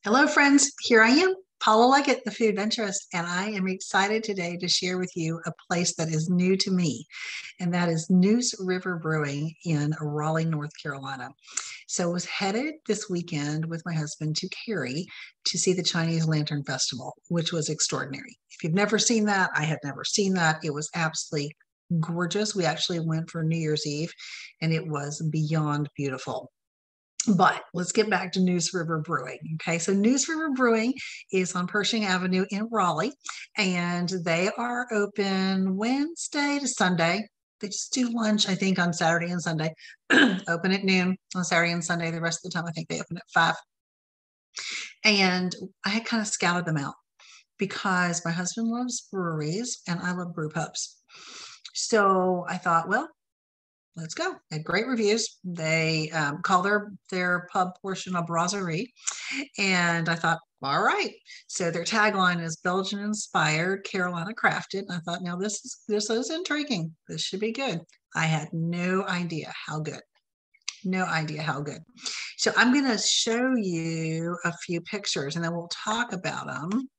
Hello, friends. Here I am, Paula Leggett, the food adventurist, and I am excited today to share with you a place that is new to me, and that is Neuse River Brewing in Raleigh, North Carolina. So I was headed this weekend with my husband to Cary to see the Chinese Lantern Festival, which was extraordinary. If you've never seen that, I had never seen that. It was absolutely gorgeous. We actually went for New Year's Eve, and it was beyond beautiful. But let's get back to Neuse River Brewing. Okay, so Neuse River Brewing is on Pershing Avenue in Raleigh, and they are open Wednesday to Sunday. They just do lunch, I think, on Saturday and Sunday. Open at noon on Saturday and Sunday. The rest of the time, I think they open at 5. And I had kind of scouted them out because my husband loves breweries and I love brew pubs. So I thought, well, let's go. They had great reviews. They call their pub portion a Brasserie. And I thought, all right. So their tagline is Belgian inspired, Carolina crafted. And I thought, now this is intriguing. This should be good. I had no idea how good. No idea how good. So I'm going to show you a few pictures and then we'll talk about them.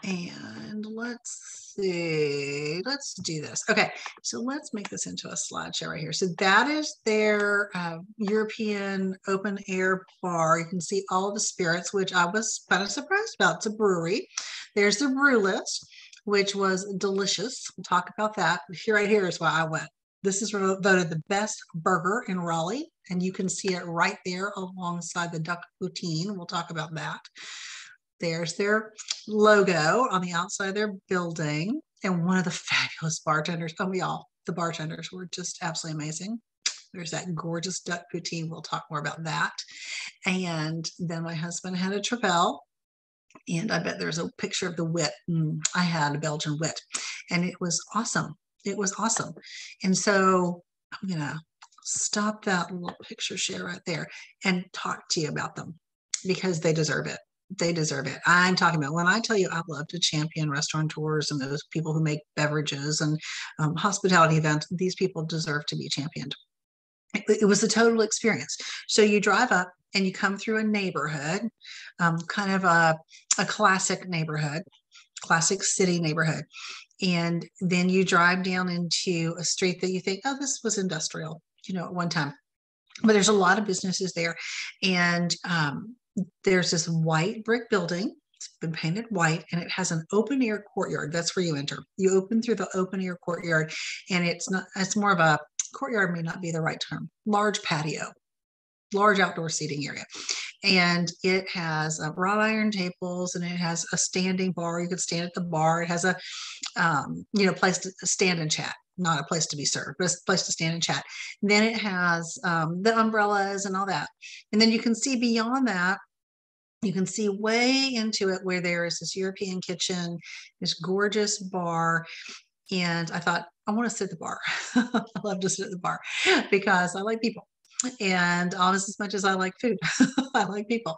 And let's see, let's do this. Okay, so let's make this into a slideshow right here. So that is their European open air bar. You can see all the spirits, which I was kind of surprised about. It's a brewery. There's the brew list, which was delicious. We'll talk about that. Right here is why I went. This is voted the best burger in Raleigh, and you can see it right there alongside the duck poutine. We'll talk about that. There's their logo on the outside of their building. And one of the fabulous bartenders, the bartenders were just absolutely amazing. There's that gorgeous duck poutine. We'll talk more about that. And then my husband had a Tripel. And I bet there's a picture of the wit. I had a Belgian wit. And it was awesome. It was awesome. And so I'm going to stop that little picture share right there and talk to you about them because they deserve it. They deserve it. I'm talking about when I tell you I love to champion restaurateurs and those people who make beverages and hospitality events. These people deserve to be championed. It was a total experience. So you drive up and you come through a neighborhood, kind of a classic neighborhood, classic city neighborhood. And then you drive down into a street that you think, oh, this was industrial, at one time. But there's a lot of businesses there. And there's this white brick building. It's been painted white and it has an open air courtyard. That's where you enter. You open through the open air courtyard and it's more of a courtyard, may not be the right term, large patio, large outdoor seating area. And it has wrought iron tables and it has a standing bar. You could stand at the bar. It has a, place to stand and chat. Not a place to be served, but a place to stand and chat. And then it has the umbrellas and all that. And then you can see beyond that, you can see way into it where there is this European kitchen, this gorgeous bar. And I thought, I want to sit at the bar. I love to sit at the bar because I like people. And almost as much as I like food, I like people.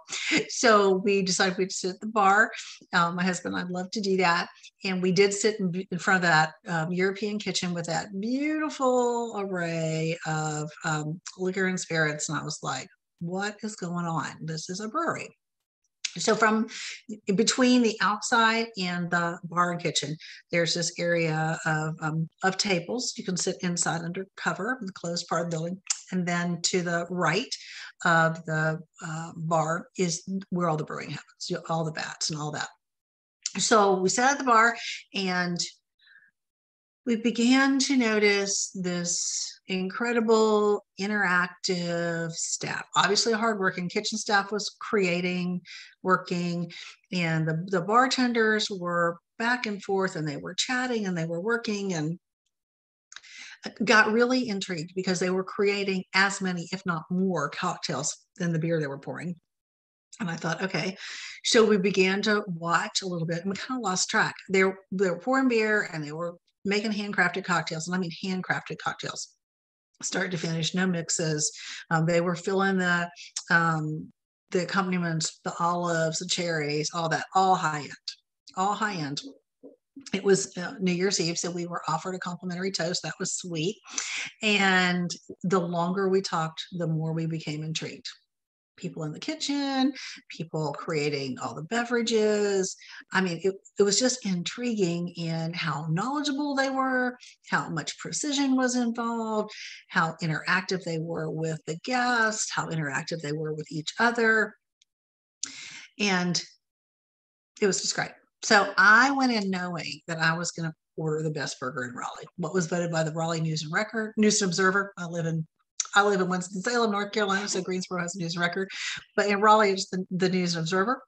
So we decided we'd sit at the bar. My husband and I'd love to do that. And we did sit in front of that European kitchen with that beautiful array of liquor and spirits. And I was like, what is going on? This is a brewery. So from between the outside and the bar and kitchen, there's this area of tables. You can sit inside under cover, the closed part of the building. And then to the right of the bar is where all the brewing happens, all the vats and all that. So we sat at the bar and we began to notice this incredible interactive staff. Obviously, hardworking kitchen staff was creating, working, and the bartenders were back and forth and they were chatting and they were working and got really intrigued because they were creating as many, if not more, cocktails than the beer they were pouring. And I thought, okay, so we began to watch a little bit and we kind of lost track. They were pouring beer and they were making handcrafted cocktails. And I mean handcrafted cocktails, start to finish, no mixes. They were filling the accompaniments, the olives, the cherries, all that, all high end. It was New Year's Eve, so we were offered a complimentary toast. That was sweet. And the longer we talked, the more we became intrigued. people in the kitchen, people creating all the beverages. I mean, it was just intriguing in how knowledgeable they were, how much precision was involved, how interactive they were with the guests, how interactive they were with each other. And it was just great. So I went in knowing that I was going to order the best burger in Raleigh. What was voted by the Raleigh News and Observer. I live in Winston-Salem, North Carolina, so Greensboro has a News and Record. But in Raleigh, it's the News and Observer,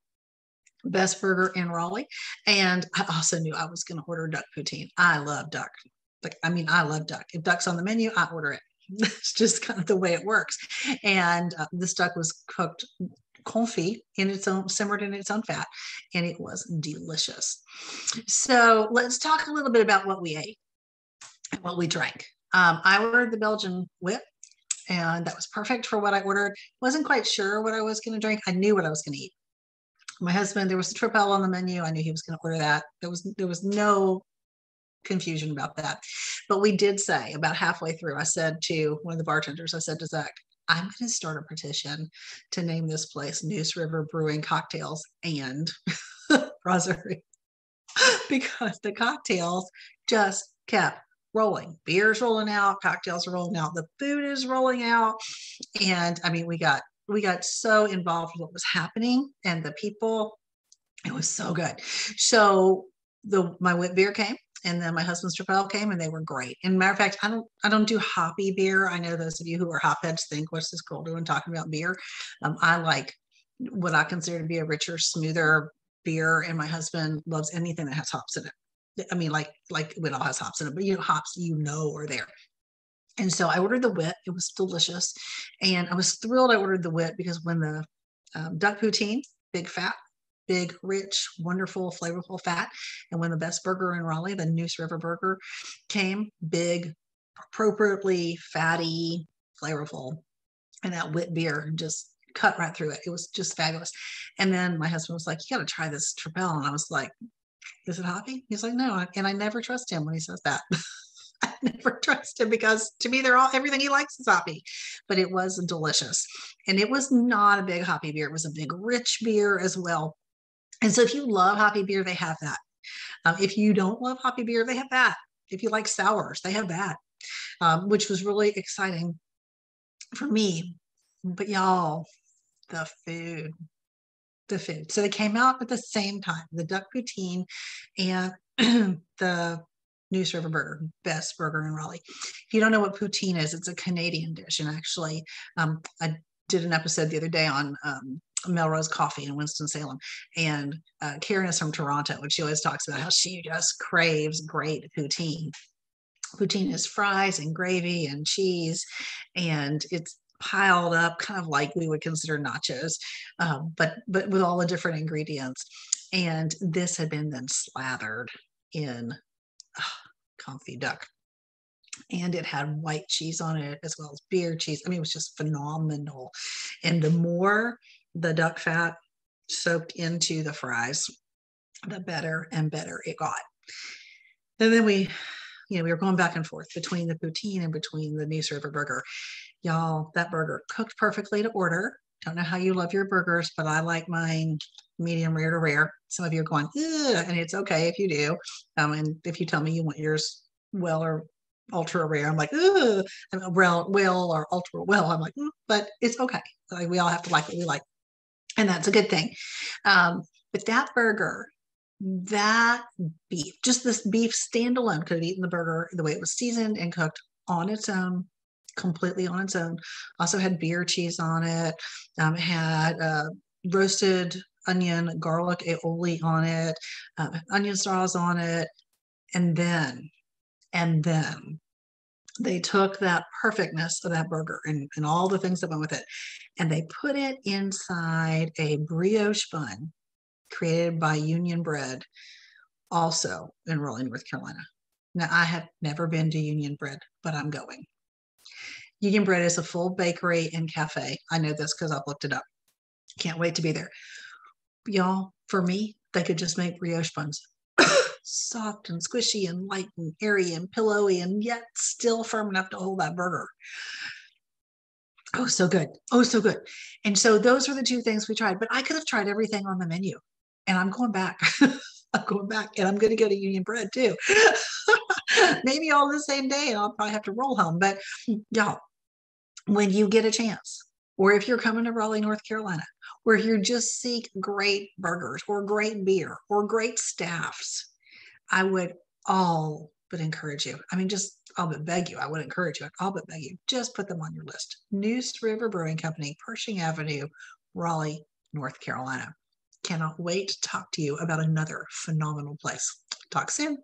best burger in Raleigh. And I also knew I was going to order duck poutine. I love duck. I love duck. If duck's on the menu, I order it. It's just kind of the way it works. And this duck was cooked confit in its own, simmered in its own fat, and it was delicious. So let's talk a little bit about what we ate and what we drank. I ordered the Belgian wit, and that was perfect for what I ordered. Wasn't quite sure what I was going to drink. I knew what I was going to eat. My husband, there was a Tripel on the menu. I knew he was going to order that. There was no confusion about that. But we did say about halfway through, I said to one of the bartenders, I said to Zach, I'm going to start a petition to name this place Neuse River Brewing Cocktails and Brasserie, because the cocktails just kept rolling. Beer's rolling out, cocktails are rolling out, the food is rolling out. And I mean, we got so involved with what was happening and the people. It was so good. So my wit beer came, and then my husband's Tripel came, and they were great. And matter of fact, I don't do hoppy beer. I know those of you who are hopheads think, what's this girl doing talking about beer? I like what I consider to be a richer, smoother beer, and my husband loves anything that has hops in it. I mean, like it all has hops in it, but hops are there. And so I ordered the wit. It was delicious, and I was thrilled I ordered the wit, because when the duck poutine, big fat, big, rich, wonderful, flavorful fat. And when the best burger in Raleigh, the Neuse River burger, came, big, appropriately fatty, flavorful, and that wit beer just cut right through it. It was just fabulous. And then my husband was like, you got to try this Tripel. And I was like, is it hoppy? He's like, no. And I never trust him when he says that. I never trust him, because to me, everything he likes is hoppy. But it was delicious. And it was not a big hoppy beer. It was a big, rich beer as well. And so if you love hoppy beer, they have that. If you don't love hoppy beer, they have that. If you like sours, they have that, which was really exciting for me. But y'all, the food. So they came out at the same time, the duck poutine and the Neuse River burger, best burger in Raleigh. If you don't know what poutine is, it's a Canadian dish. And actually, I did an episode the other day on Melrose Coffee in Winston-Salem. And Karen is from Toronto, and she always talks about how she just craves great poutine. Poutine is fries and gravy and cheese, and it's piled up kind of like we would consider nachos, but with all the different ingredients. And this had been then slathered in confit duck. And it had white cheese on it as well as beer cheese. I mean, it was just phenomenal. And the more the duck fat soaked into the fries, the better and better it got. And then we were going back and forth between the poutine and between the Neuse River burger. Y'all, that burger cooked perfectly to order. Don't know how you love your burgers, but I like mine medium rare to rare. Some of you are going, ugh, and it's okay if you do. And if you tell me you want yours well or ultra rare, I'm like, ugh, well or ultra well. I'm like, but it's okay. Like, we all have to like what we like. And that's a good thing. But that burger, that beef, just this beef standalone, could have eaten the burger the way it was seasoned and cooked on its own, completely on its own. Also had beer cheese on it. It had roasted onion, garlic aioli on it, onion straws on it. And then they took that perfectness of that burger and all the things that went with it, and they put it inside a brioche bun created by Union Bread, also in Raleigh, North Carolina. Now, I have never been to Union Bread, but I'm going. Union Bread is a full bakery and cafe. I know this because I've looked it up. Can't wait to be there. Y'all, for me, they could just make brioche buns. Soft and squishy and light and airy and pillowy, and yet still firm enough to hold that burger. Oh, so good. Oh, so good. And so those are the two things we tried, but I could have tried everything on the menu and I'm going back. I'm going back and I'm going to go to Union Bread too. Maybe all the same day and I'll probably have to roll home. But y'all, when you get a chance, or if you're coming to Raleigh, North Carolina, where you just seek great burgers or great beer or great staffs, I would all but encourage you. I mean, just all but beg you. I would encourage you. All but beg you. Just put them on your list. Neuse River Brewing Company, Pershing Avenue, Raleigh, North Carolina. Cannot wait to talk to you about another phenomenal place. Talk soon.